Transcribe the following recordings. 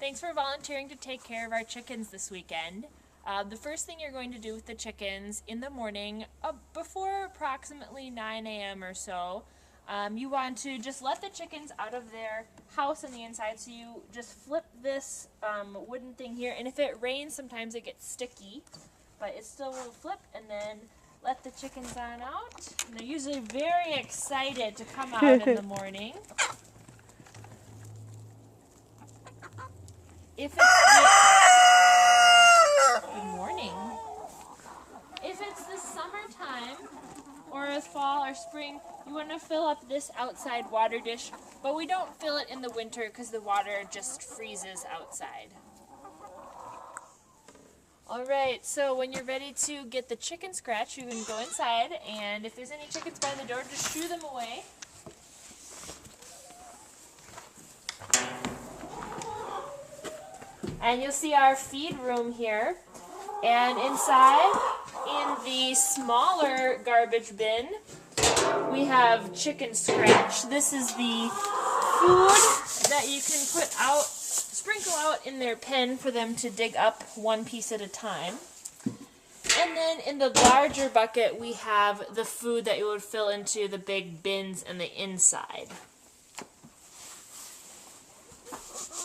Thanks for volunteering to take care of our chickens this weekend. The first thing you're going to do with the chickens in the morning, before approximately 9 a.m. or so, you want to just let the chickens out of their house on the inside. So you just flip this wooden thing here, and if it rains, sometimes it gets sticky, but it still will flip, and then let the chickens on out. And they're usually very excited to come out in the morning. If it's good morning. If it's the summertime or a fall or spring, you want to fill up this outside water dish, but we don't fill it in the winter because the water just freezes outside. Alright, so when you're ready to get the chicken scratch, you can go inside, and if there's any chickens by the door, just shoo them away. And you'll see our feed room here, and inside, in the smaller garbage bin, we have chicken scratch. This is the food that you can sprinkle out in their pen for them to dig up one piece at a time. And then in the larger bucket, we have the food that you would fill into the big bins in the inside.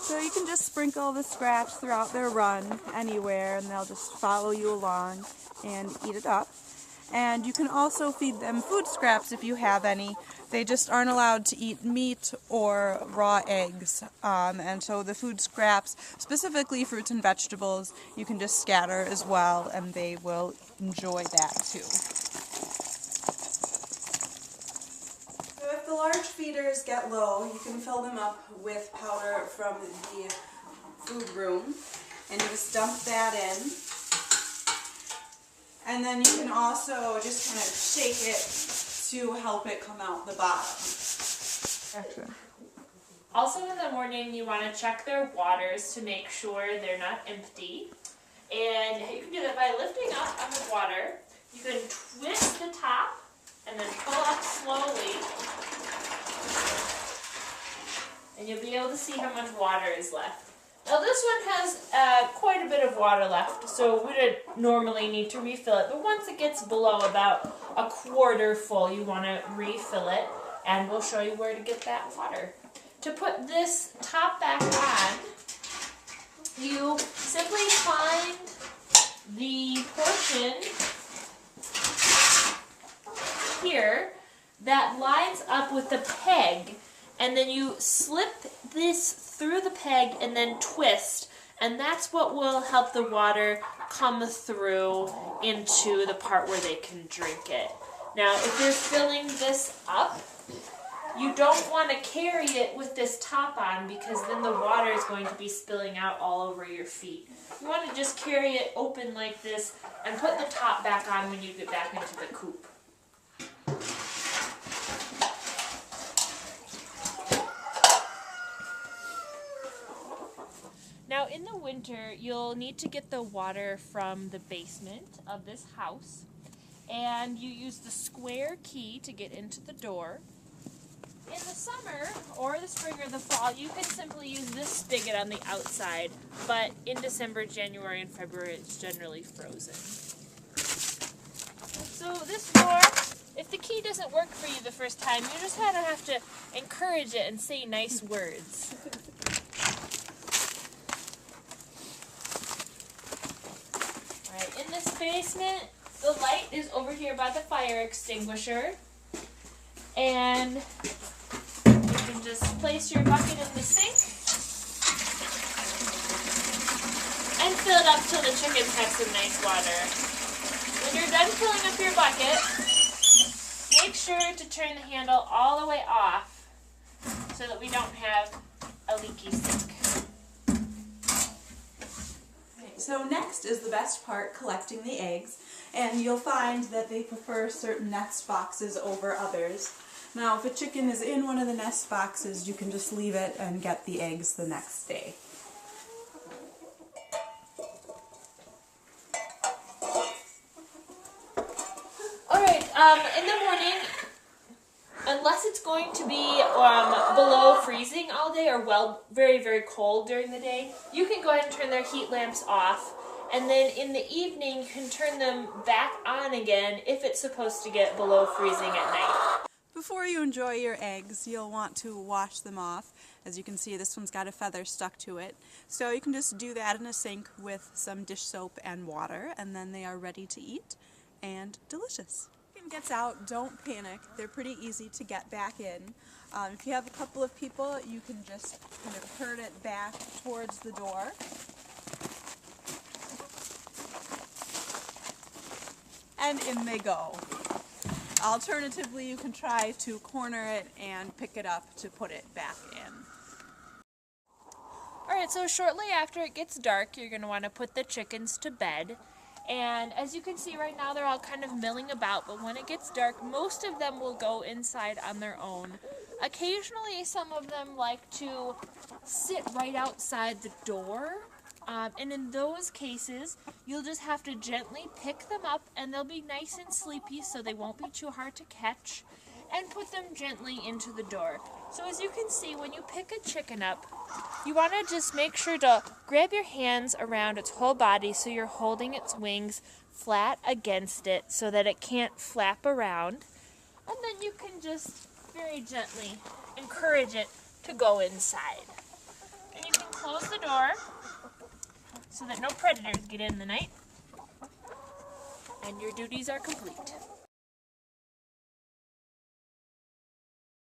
So you can just sprinkle the scratch throughout their run anywhere, and they'll just follow you along and eat it up. And you can also feed them food scraps if you have any. They just aren't allowed to eat meat or raw eggs. And so the food scraps, specifically fruits and vegetables, you can just scatter as well, and they will enjoy that too. So if the large feeders get low, you can fill them up with powder from the food room, and you just dump that in. And then you can also just kind of shake it to help it come out the bottom. Excellent. Also in the morning, you want to check their waters to make sure they're not empty. And you can do that by lifting up on the water. You can twist the top and then pull up slowly. And you'll be able to see how much water is left. Now this one has quite a bit of water left, so we would normally need to refill it. But once it gets below about a quarter full, you want to refill it, and we'll show you where to get that water. To put this top back on, you simply find the portion here that lines up with the peg, and then you slip this through the peg and then twist, and that's what will help the water come through into the part where they can drink it. Now, if you're filling this up, you don't want to carry it with this top on, because then the water is going to be spilling out all over your feet. You want to just carry it open like this and put the top back on when you get back into the coop. Now in the winter, you'll need to get the water from the basement of this house, and you use the square key to get into the door. In the summer, or the spring or the fall, you can simply use this spigot on the outside, but in December, January, and February, it's generally frozen. So this door, if the key doesn't work for you the first time, you just have to encourage it and say nice words. In this basement, the light is over here by the fire extinguisher, and you can just place your bucket in the sink and fill it up till the chickens have some nice water. When you're done filling up your bucket, make sure to turn the handle all the way off so that we don't have a leaky sink. So next is the best part, collecting the eggs, and you'll find that they prefer certain nest boxes over others. Now if a chicken is in one of the nest boxes, you can just leave it and get the eggs the next day. Alright, in the morning, unless it's going to be below freezing all day or very, very cold during the day, you can go ahead and turn their heat lamps off. And then in the evening, you can turn them back on again if it's supposed to get below freezing at night. Before you enjoy your eggs, you'll want to wash them off. As you can see, this one's got a feather stuck to it. So you can just do that in a sink with some dish soap and water, and then they are ready to eat and delicious. When it gets out, don't panic. They're pretty easy to get back in. If you have a couple of people, you can just kind of herd it back towards the door. And in they go. Alternatively, you can try to corner it and pick it up to put it back in. Alright, so shortly after it gets dark, you're going to want to put the chickens to bed. And as you can see right now, they're all kind of milling about, but when it gets dark, most of them will go inside on their own. Occasionally, some of them like to sit right outside the door. And in those cases, you'll just have to gently pick them up, and they'll be nice and sleepy so they won't be too hard to catch, and put them gently into the door. So as you can see, when you pick a chicken up, you want to just make sure to grab your hands around its whole body so you're holding its wings flat against it so that it can't flap around. And then you can just very gently encourage it to go inside. And you can close the door so that no predators get in the night, and your duties are complete.